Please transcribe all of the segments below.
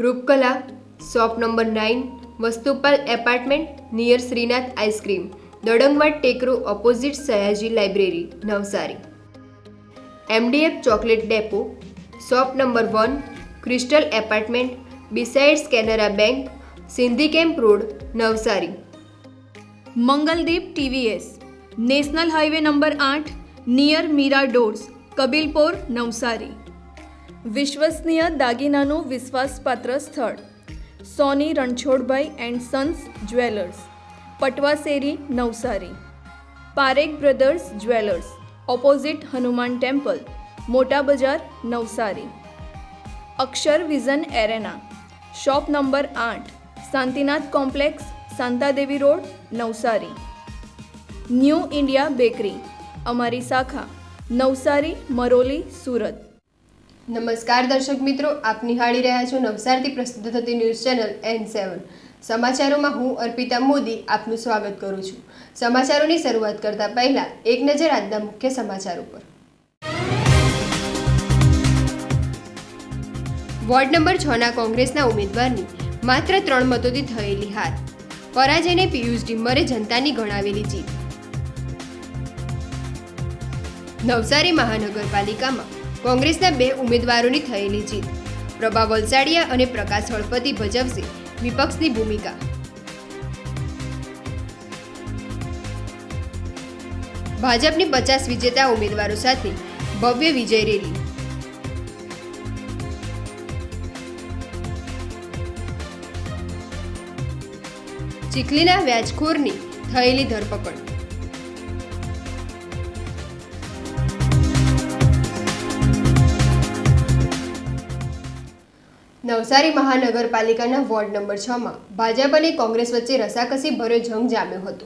Rupkala, shop number 9, Vastupal apartment near Shrinath ice cream, Dadangwad ટેકરો opposite Sayaji library, Navsari. MDF chocolate depot, shop number 1, crystal apartment besides Canara bank, Sindhi camp road, Navsari. Mangaldeep TVS, national highway number 8, near Meera doors, Kabilpor, Navsari. વિશ્વસનીય દાગીનાનું વિશ્વાસપાત્ર સ્થળ Soni Ranchhodbhai and sons jewellers, Patwasheri, Navsari. Parekh brothers jewellers, opposite Hanuman temple, મોટા બજાર, Navsari. Akshar vision arena, shop number 8, Shantinath complex, Shantadevi road, Navsari. New India bakery, અમારી શાખા નવસારી, મરોલી, સુરત. નમસ્કાર દર્શક મિત્રો, આપ નિહાળી રહ્યા છો નવસારીથી પ્રસ્તુત થતી ન્યૂઝ ચેનલ N7. સમાચારોમાં હું અર્પિતા મોદી આપનું સ્વાગત કરું છું. સમાચારોની શરૂઆત કરતા પહેલા એક નજર આજના મુખ્ય સમાચારો પર. વોર્ડ નંબર 6ના કોંગ્રેસના ઉમેદવારની માત્ર 3 મતોથી થયેલી હાર, પરાજયને પિયુષ ડિમ્મરે જનતાની ગણાવેલી જીત. નવસારી મહાનગરપાલિકામાં કોંગ્રેસના 2 ઉમેદવારોની થયેલી જીત. પ્રભા વલસાડિયા અને પ્રકાશ હળપતિ ભજવશે વિપક્ષની ભૂમિકા. ભાજપની 50 વિજેતા ઉમેદવારો સાથે ભવ્ય વિજય રેલી. ચીખલીના વ્યાજખોરની થયેલી ધરપકડ. નવસારી મહાનગરપાલિકાના વોર્ડ નંબર 6માં ભાજપ અને કોંગ્રેસ વચ્ચે રસાકસી ભર્યો જંગ જામ્યો હતો.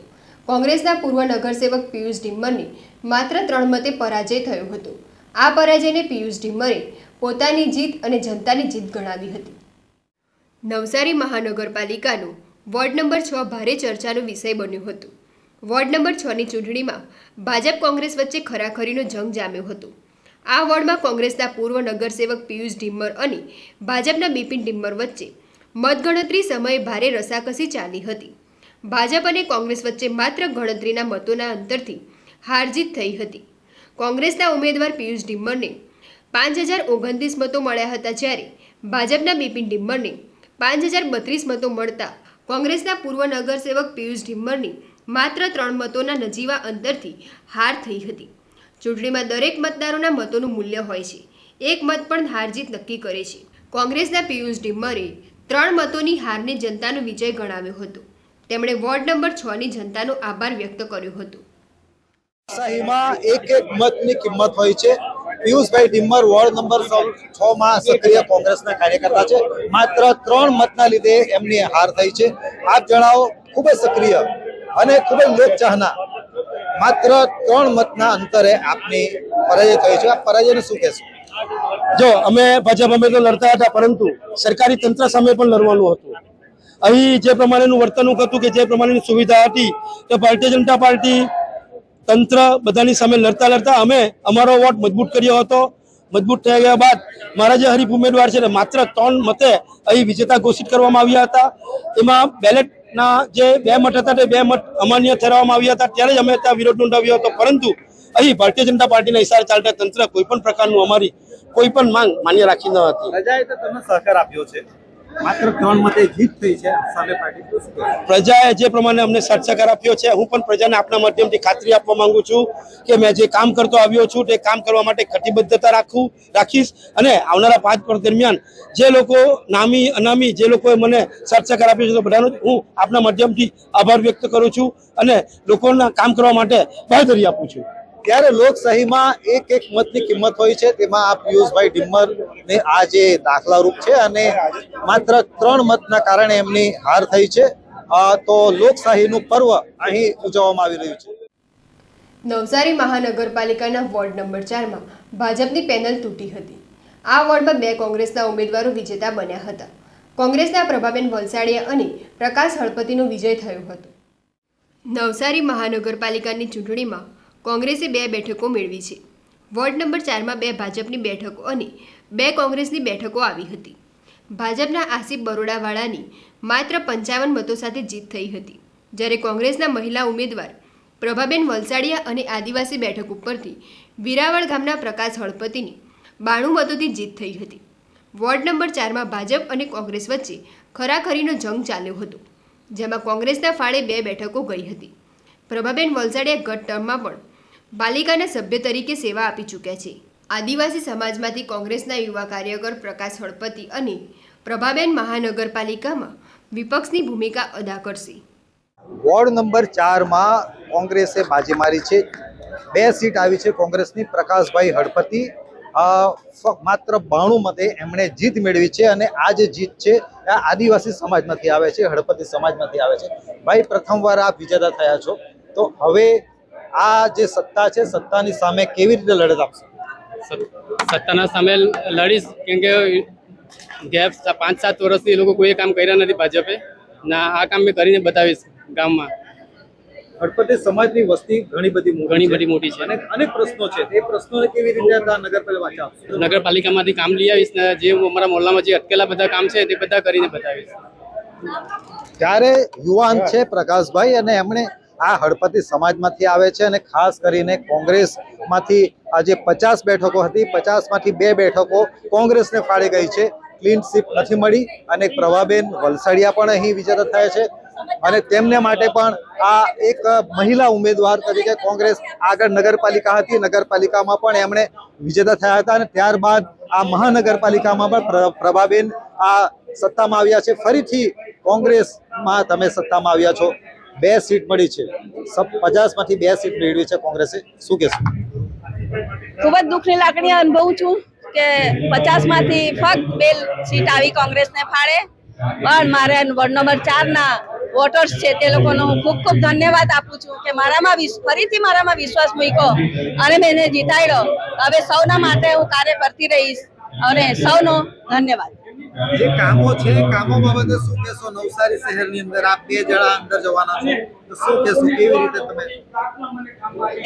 કોંગ્રેસના પૂર્વ નગરસેવક પિયુષ ડિમ્મરની માત્ર 3 મતે પરાજય થયો હતો. આ પરાજયને પિયુષ ડિમ્મરે પોતાની જીત અને જનતાની જીત ગણાવી હતી. નવસારી મહાનગરપાલિકાનું વોર્ડ નંબર 6 ભારે ચર્ચાનો વિષય બન્યો હતો. વોર્ડ નંબર 6ની ચૂંટણીમાં ભાજપ કોંગ્રેસ વચ્ચે ખરાખરીનો જંગ જામ્યો હતો. આ વોર્ડમાં કોંગ્રેસના પૂર્વ નગરસેવક પિયુષ ડિમ્મર અને ભાજપના બિપિન ડિમ્મર વચ્ચે મતગણતરી સમયે ભારે રસાકસી ચાલી હતી. ભાજપ અને કોંગ્રેસ વચ્ચે માત્ર ગણતરીના મતોના અંતરથી હારજીત થઈ હતી. કોંગ્રેસના ઉમેદવાર પિયુષ ડિમ્મરને 5029 મતો મળ્યા હતા, જ્યારે ભાજપના બિપિન ડિમ્મરને 5032 મતો મળતા કોંગ્રેસના પૂર્વ નગરસેવક પિયુષ ડિમ્મરની માત્ર 3 મતોના નજીવા અંતરથી હાર થઈ હતી. ચૂંટણીમાં દરેક મતદારોના મતોનું મૂલ્ય હોય છે. એક મત પણ હારજીત નક્કી કરે છે. કોંગ્રેસના પિયુષ ડિમ્મરે 3 મતોની હારને જનતાનો વિજય ગણાવ્યો હતો. તેમણે વોર્ડ નંબર 6ની જનતાનો આભાર વ્યક્ત કર્યો હતો. શાહીમાં એક મતની કિંમત હોય છે. પિયુષભાઈ ડિમ્મર વોર્ડ નંબર 6માં સક્રિય કોંગ્રેસના કાર્યકર્તા છે. માત્ર 3 મતના લીધે એમની હાર થઈ છે. આપ જણાવો, ખૂબ જ સક્રિય અને ખૂબ જ લોકચાહના માત્ર 3 મતના અંતરે આપની પરાજય થઈ છે. આ પરાજયને શું કહેશો? જો અમે તો લડતા હતા, પરંતુ સરકારી તંત્ર સામે પણ લડવાનું હતું. અહીં જે પ્રમાણેનું વર્તણૂક હતું કે જે પ્રમાણેની સુવિધા હતી, તો ભારતીય જનતા પાર્ટી તંત્ર બધાની સામે લડતા અમે અમારો વોટ મજબૂત કર્યો હતો. મજબૂત થઈ ગયા બાદ મારા જે હરીફ ઉમેદવાર છે માત્ર 3 મતે અહીં વિજેતા ઘોષિત કરવામાં આવ્યા હતા. એમાં બેલેટના જે 2 મત હતા તે 2 મત અમાન્ય ઠેરવવામાં આવ્યા હતા. ત્યારે જ અમે ત્યાં વિરોધ નોંધાવ્યો હતો, પરંતુ અહીં ભારતીય જનતા પાર્ટીના ઇશારે ચાલતા તંત્ર કોઈ પણ પ્રકારનું અમારી કોઈ પણ માંગ માન્ય રાખી ન હતી. પ્રજાએ તો તમને સહકાર આપ્યો છે, માત્ર 3 મતે જીત થઈ છે સામે પાર્ટી. પ્રજાએ જે પ્રમાણે અમને સાથ સહકાર આપ્યો છે, હું પણ પ્રજાને આપના માધ્યમથી ખાતરી આપવા માંગુ છું કે મેં જે કામ કરતો આવ્યો છું તે કામ કરવા માટે કટિબદ્ધતા રાખીશ. અને આવનારા 5 વર્ષ દરમિયાન જે લોકો નામી અનામી જે લોકોએ મને સાથ સહકાર આપ્યો છે, તો બધાનો હું આપના માધ્યમથી આભાર વ્યક્ત કરું છું અને લોકોના કામ કરવા માટે બાંહેધરી આપું છું. ત્યારે લોકશાહીમાં એક મતની કિંમત હોય છે. તેમાં આ પિયુષભાઈ ડિમ્મર ને આ જે દાખલારૂપ છે અને માત્ર 3 મતના કારણે એમની હાર થઈ છે. તો લોકશાહીનું પર્વ અહીં ઉજવવામાં આવી રહ્યું છે. નવસારી મહાનગરપાલિકાના વોર્ડ નંબર 4માં ભાજપની પેનલ તૂટી હતી. આ વોર્ડમાં 2 કોંગ્રેસના ઉમેદવારો વિજેતા બન્યા હતા. કોંગ્રેસના પ્રભાબેન વલસાડિયા અને પ્રકાશ હળપતિનો વિજય થયો હતો. નવસારી મહાનગરપાલિકાની ચૂંટણીમાં કોંગ્રેસે 2 બેઠકો મેળવી છે. વોર્ડ નંબર 4માં 2 ભાજપની બેઠકો અને 2 કોંગ્રેસની બેઠકો આવી હતી. ભાજપના આસિફ બરોડાવાળાની માત્ર 55 મતો સાથે જીત થઈ હતી, જ્યારે કોંગ્રેસના મહિલા ઉમેદવાર પ્રભાબેન વલસાડિયા અને આદિવાસી બેઠક ઉપરથી વીરાવળ ગામના પ્રકાશ હળપતિની 92 મતોથી જીત થઈ હતી. વોર્ડ નંબર 4માં ભાજપ અને કોંગ્રેસ વચ્ચે ખરાખરીનો જંગ ચાલ્યો હતો, જેમાં કોંગ્રેસના ફાળે 2 બેઠકો ગઈ હતી. પ્રભાબેન વલસાડિયા ગત ટર્મમાં પણ પાલિકાના સભ્ય તરીકે સેવા આપી ચૂક્યા છે. આદિવાસી સમાજમાંથી કોંગ્રેસના યુવા કાર્યકર પ્રકાશ હળપતિ અને પ્રભાબેન મહાનગરપાલિકામાં વિપક્ષની ભૂમિકા અદા કરશે. વોર્ડ નંબર 4માં કોંગ્રેસે બાજી મારી છે. 2 સીટ આવી છે કોંગ્રેસની. પ્રકાશભાઈ હળપતિ માત્ર 92 મતે એમણે જીત મેળવી છે અને આ જે જીત છે આ આદિવાસી સમાજમાંથી આવે છે, હળપતિ સમાજમાંથી આવે છે. ભાઈ, પ્રથમવાર આપ વિજેતા થયા છો, તો હવે આ જે સત્તા છે, સત્તાની સામે કેવી રીતે લડત આપશો? સત્તાના સામે લડીશ, કેમ કે ગેપ 5-7 વર્ષથી એ લોકો કોઈ કામ કર્યા નથી ભાજપે. ના, આ કામ મેં કરીને બતાવીશ ગામમાં. હળપતિ સમાજની વસ્તી ઘણી બધી મોટી છે અને અનેક પ્રશ્નો છે. એ પ્રશ્નોને કેવી રીતે નગરપાલિકા આપશે? નગરપાલિકામાંથી કામ લઈ આવીશ ને જે અમારા મોહલ્લામાં જે અટકેલા બધા કામ છે તે બધા કરીને બતાવીશ. ત્યારે યુવાન છે પ્રકાશભાઈ અને એમણે આ હળપતિ સમાજમાંથી આવે છે અને ખાસ કરીને કોંગ્રેસમાંથી આજે 50 બેઠકો હતી, 50માંથી 2 બેઠકો કોંગ્રેસને ફાળે ગઈ છે. ક્લીન સ્વીપ નથી મળી અને પ્રભાબેન વલસાડિયા પણ અહીં વિજેતા થયા છે અને તેમને માટે પણ આ એક મહિલા ઉમેદવાર તરીકે કોંગ્રેસ આગળ નગરપાલિકા હતી, નગરપાલિકામાં પણ એમણે વિજેતા થયા હતા અને ત્યારબાદ આ મહાનગરપાલિકામાં પણ પ્રભાબેન આ સત્તામાં આવ્યા છે. ફરીથી કોંગ્રેસમાં તમે સત્તામાં આવ્યા છો, 2 સીટ મળી છે, 50માંથી 2 સીટ મેળવી છે કોંગ્રેસે. શું કહેશો? ખૂબ જ દુઃખની લાગણી અનુભવું છું કે 50માંથી ફક્ત 2 સીટ આવી કોંગ્રેસને ફાળે. પણ મારે વોર્ડ નંબર 4ના વોટર્સ છે તે લોકોનો હું ખૂબ ખૂબ ધન્યવાદ આપું છું કે ફરીથી મારામાં વિશ્વાસ મૂક્યો અને મેં એને જીતાડ્યો. હવે સૌના માટે હું કાર્ય કરતી રહીશ અને સૌનો ધન્યવાદ. જે કામો છે, કામો બાબતે શું કહેશો? નવસારી શહેરની અંદર આપ 2 જણા અંદર જવાના છો, તો શું કહેશો? કેવી રીતે તમે?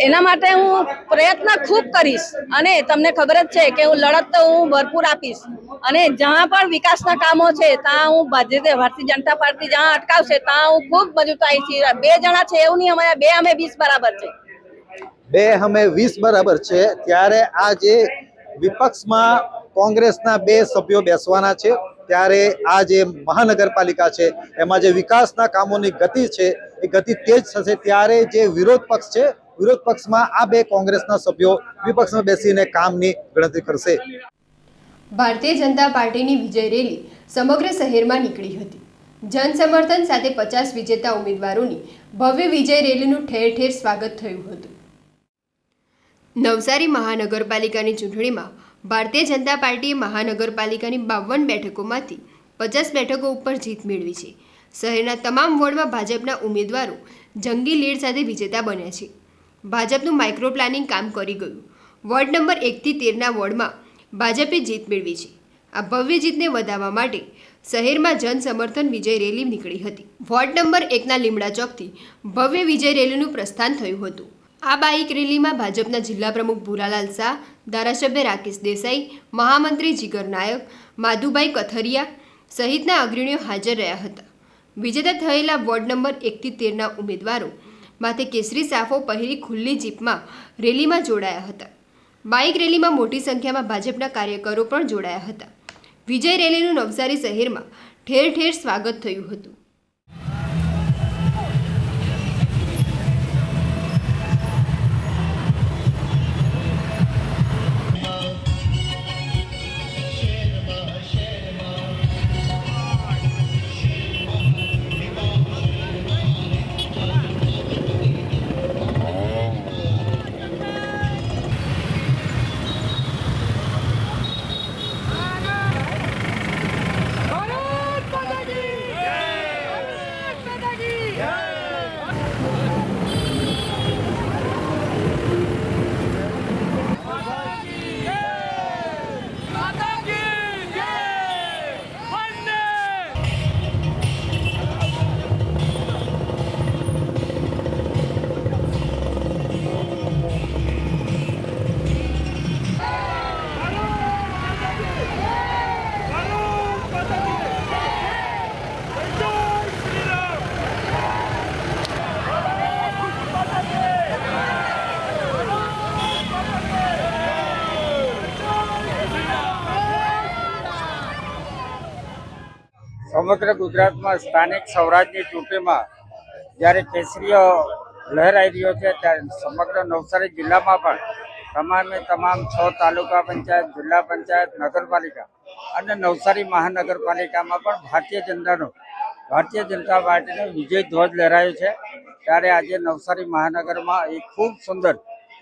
એના માટે હું પ્રયત્ન ખૂબ કરીશ અને તમને ખબર જ છે કે હું લડત તો હું ભરપૂર આપીશ અને જ્યાં પણ વિકાસના કામો છે ત્યાં હું ભારતીય જનતા પાર્ટી જ્યાં અટકાવશે ત્યાં હું ખૂબ મજબૂતાઈ છે. 2 જણા છે એવું નહીં, અમે 20 બરાબર છે. 2 અમે 20 બરાબર છે. ત્યારે આ જે વિપક્ષમાં કોંગ્રેસના 2 સભ્યો બેસવાના છે, ત્યારે આ જે મહાનગરપાલિકા છે એમાં જે વિકાસના કામોની ગતિ છે એ ગતિ તેજ થશે. ત્યારે જે વિરોધ પક્ષ છે, વિરોધ પક્ષમાં આ 2 કોંગ્રેસના સભ્યો વિપક્ષમાં બેસીને કામની ગણતરી કરશે. ભારતીય જનતા પાર્ટીની વિજય રેલી સમગ્ર શહેરમાં નીકળી હતી. જનસમર્થન સાથે 50 વિજેતા ઉમેદવારોની ભવ્ય વિજય રેલીનું ઠેર ઠેર સ્વાગત થયું હતું. નવસારી મહાનગરપાલિકાની ચૂંટણીમાં ભારતીય જનતા પાર્ટીએ મહાનગરપાલિકાની 52 બેઠકોમાંથી 50 બેઠકો ઉપર જીત મેળવી છે. શહેરના તમામ વોર્ડમાં ભાજપના ઉમેદવારો જંગી લીડ સાથે વિજેતા બન્યા છે. ભાજપનું માઇક્રો પ્લાનિંગ કામ કરી ગયું. વોર્ડ નંબર 1 થી 13ના વોર્ડમાં ભાજપે જીત મેળવી છે. આ ભવ્ય જીતને વધારવા માટે શહેરમાં જન સમર્થન વિજય રેલી નીકળી હતી. વોર્ડ નંબર 1ના લીમડા ચોકથી ભવ્ય વિજય રેલીનું પ્રસ્થાન થયું હતું. આ બાઇક રેલીમાં ભાજપના જિલ્લા પ્રમુખ ભૂરાલાલ શાહ, ધારાસભ્ય રાકેશ દેસાઈ, મહામંત્રી જીગર નાયક, માધુભાઈ કથરિયા સહિતના અગ્રણીઓ હાજર રહ્યા હતા. વિજેતા થયેલા વોર્ડ નંબર 1 થી 13ના ઉમેદવારો માથે કેસરી સાફો પહેરી ખુલ્લી જીપમાં રેલીમાં જોડાયા હતા. બાઇક રેલીમાં મોટી સંખ્યામાં ભાજપના કાર્યકરો પણ જોડાયા હતા. વિજય રેલીનું નવસારી શહેરમાં ઠેર ઠેર સ્વાગત થયું હતું. સમગ્ર ગુજરાતમાં સ્થાનિક સ્વરાજની ચૂંટણીમાં જ્યારે કેસરીઓ લહેરાઈ રહ્યો છે ત્યારે સમગ્ર નવસારી જિલ્લામાં પણ તમામ 6 તાલુકા પંચાયત, જિલ્લા પંચાયત, નગરપાલિકા અને નવસારી મહાનગરપાલિકામાં પણ ભારતીય જનતા પાર્ટીનો વિજય ધ્વજ લહેરાયો છે. ત્યારે આજે નવસારી મહાનગરમાં એક ખૂબ સુંદર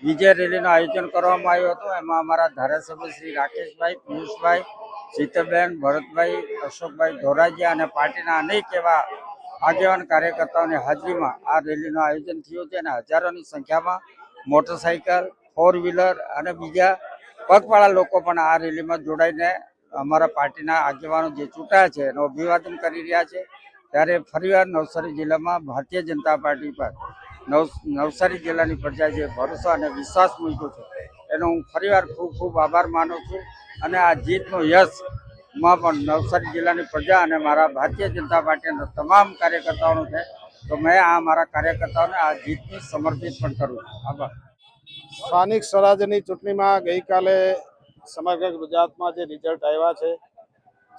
વિજય રેલીનું આયોજન કરવામાં આવ્યું હતું. એમાં અમારા ધારાસભ્ય શ્રી રાકેશભાઈ, પિયુષભાઈ, શીતલબેન, ભરતભાઈ, અશોકભાઈ ધોરાજીયા અને પાર્ટીના અનેક એવા આગેવાન કાર્યકર્તાઓની હાજરીમાં આ રેલીનું આયોજન થયું છે અને હજારોની સંખ્યામાં મોટરસાઇકલ, 4-વ્હીલર અને બીજા પગપાળા લોકો પણ આ રેલીમાં જોડાઈને અમારા પાર્ટીના આગેવાનો જે ચૂંટાયા છે એનું અભિવાદન કરી રહ્યા છે. ત્યારે ફરીવાર નવસારી જિલ્લામાં ભારતીય જનતા પાર્ટી પર નવસારી જિલ્લાની પ્રજાએ જે ભરોસો અને વિશ્વાસ મૂક્યો છે એનો હું ફરીવાર ખૂબ આભાર માનું છું. અને આ જીતનો યશમાં પણ નવસારી જિલ્લાની પ્રજા અને મારા ભારતીય જનતા પાર્ટીના તમામ કાર્યકર્તાઓનો છે. તો મેં આ મારા કાર્યકર્તાઓને આ જીતને સમર્પિત પણ કરું છું. આભાર. સ્થાનિક સ્વરાજ્યની ચૂંટણીમાં ગઈકાલે સમગ્ર ગુજરાતમાં જે રિઝલ્ટ આવ્યા છે,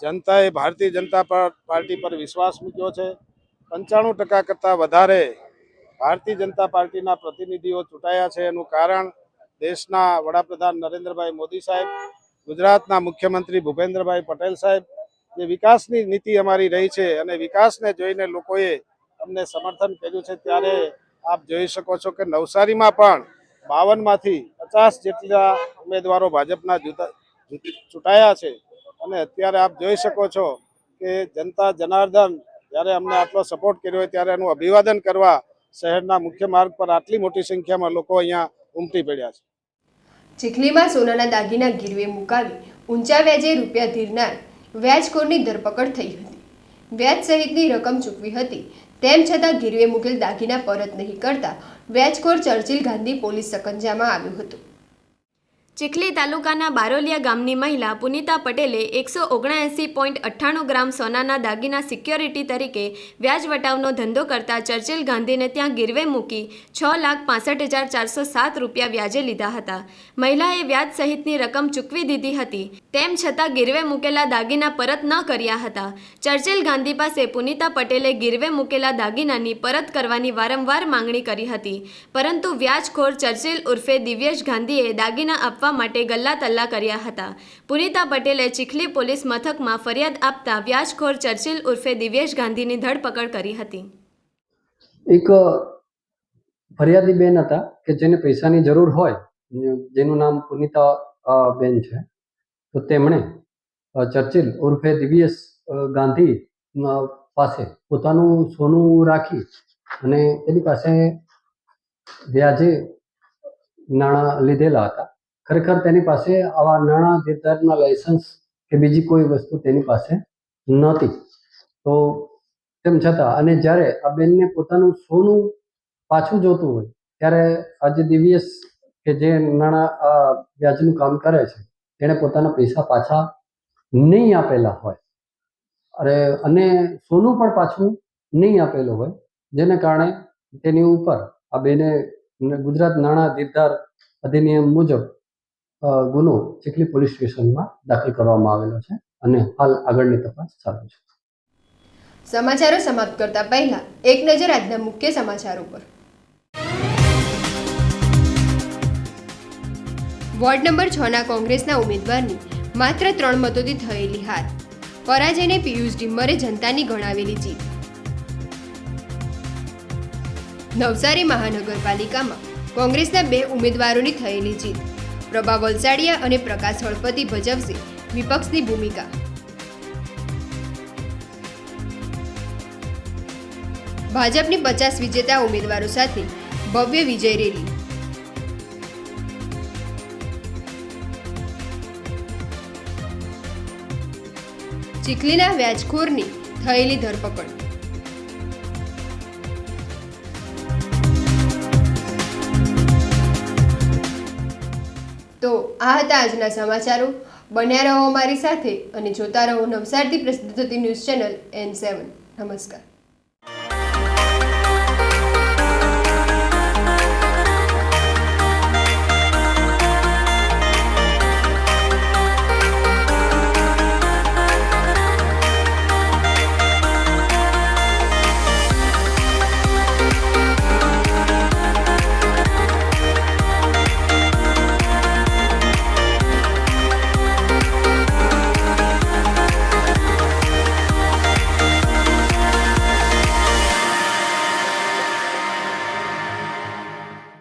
જનતાએ ભારતીય જનતા પાર્ટી પર વિશ્વાસ મૂક્યો છે. 95% કરતાં વધારે ભારતીય જનતા પાર્ટીના પ્રતિનિધિઓ ચૂંટાયા છે. એનું કારણ દેશના વડાપ્રધાન નરેન્દ્રભાઈ મોદી સાહેબ, ગુજરાતના મુખ્યમંત્રી ભૂપેન્દ્રભાઈ પટેલ સાહેબ, જે વિકાસની નીતિ અમારી રહી છે અને વિકાસને જોઈને લોકોએ અમને સમર્થન કર્યું છે. ત્યારે આપ જોઈ શકો છો કે નવસારીમાં પણ 52માંથી 50 જેટલા ઉમેદવારો ભાજપના ચૂંટાયા છે. અને અત્યારે આપ જોઈ શકો છો કે જનતા જનાર્દન જ્યારે અમને આટલો સપોર્ટ કર્યો હોય ત્યારે એનું અભિવાદન કરવા શહેરના મુખ્ય માર્ગ પર આટલી મોટી સંખ્યામાં લોકો અહીંયા ઉમટી પડ્યા છે. ચીખલીમાં સોનાના દાગીના ગીરવે મુકાવી ઊંચા વ્યાજે રૂપિયા ધીરનાર વ્યાજખોરની ધરપકડ થઈ હતી. વ્યાજ સહિતની રકમ ચૂકવી હતી, તેમ છતાં ગીરવે મૂકેલ દાગીના પરત નહીં કરતા વ્યાજખોર ચર્ચિલ ગાંધી પોલીસ સકંજામાં આવ્યું હતું. ચીખલી તાલુકાના બારોલિયા ગામની મહિલા પુનિતા પટેલે 179.98 ગ્રામ સોનાના દાગીના સિક્યોરિટી તરીકે વ્યાજ વટાવનો ધંધો કરતા ચર્ચિલ ગાંધીને ત્યાં ગીરવે મૂકી 6,65,407 રૂપિયા વ્યાજે લીધા હતા. મહિલાએ વ્યાજ સહિતની રકમ ચૂકવી દીધી હતી, તેમ છતાં ગીરવે મૂકેલા દાગીના પરત ન કર્યા હતા. ચર્ચિલ ગાંધી પાસે પુનિતા પટેલે ગીરવે મૂકેલા દાગીનાની પરત કરવાની વારંવાર માંગણી કરી હતી, પરંતુ વ્યાજખોર ચર્ચિલ ઉર્ફે દિવ્યેશ ગાંધીએ દાગીના આપવા માટે ગલ્લા તલ્લા કર્યા હતા. પુનિતા પટેલે ચીખલી પોલીસ મથકમાં ફરિયાદ આપતા વ્યાજખોર ચર્ચિલ ઉર્ફે દિવ્યેશ ગાંધીની ધરપકડ કરી હતી. એક ફરિયાદી બેન હતા કે જેને પૈસાની જરૂર હોય, જેનું નામ પુનિતા બેન છે. તો તેમણે ચર્ચિલ ઉર્ફે દિવ્યેશ ગાંધી પાસે પોતાનું સોનું રાખી અને તેની પાસે વ્યાજે નાણાં લીધેલા હતા. ખરેખર તેની પાસે આવા નાણાં ધીરધારના લાયસન્સ કે બીજી કોઈ વસ્તુ તેની પાસે નહોતી. તો તેમ છતાં અને જ્યારે આ બેનને પોતાનું સોનું પાછું જોતું હોય ત્યારે આજે દિવ્યેશ કે જે નાણાં વ્યાજનું કામ કરે છે તેણે પોતાના પૈસા પાછા નહીં આપેલા હોય અને સોનું પણ પાછું નહીં આપેલું હોય, જેને કારણે તેની ઉપર આ બેને ગુજરાત નાણાં ધીરધાર અધિનિયમ મુજબ ગુનો ચીખલી પોલીસ સ્ટેશનમાં દાખલ કરવામાં આવેલો છે અને હાલ આગળની તપાસ ચાલુ છે. સમાચારો સમાપ્ત કરતા પહેલા એક નજર આજના મુખ્ય સમાચારો પર. વોર્ડ નંબર 6ના કોંગ્રેસના ઉમેદવારની માત્ર 3 મતોથી થયેલી હાર, પરાજયને પિયુષ ડિમ્મરે જનતાની ગણાવેલી જીત. નવસારી મહાનગરપાલિકામાં કોંગ્રેસના 2 ઉમેદવારોની થયેલી જીત. પ્રભા વલસાડિયા અને પ્રકાશ હળપતિ ભજવશે વિપક્ષની ભૂમિકા. ભાજપની 50 વિજેતા ઉમેદવારો સાથે ભવ્ય વિજય રેલી. ચીખલીના વ્યાજખોરની થયેલી ધરપકડ. તો આ હતા આજના સમાચારો. બન્યા રહો અમારી સાથે અને જોતા રહો નવસારીથી પ્રસિદ્ધ થતી ન્યૂઝ ચેનલ N7. નમસ્કાર.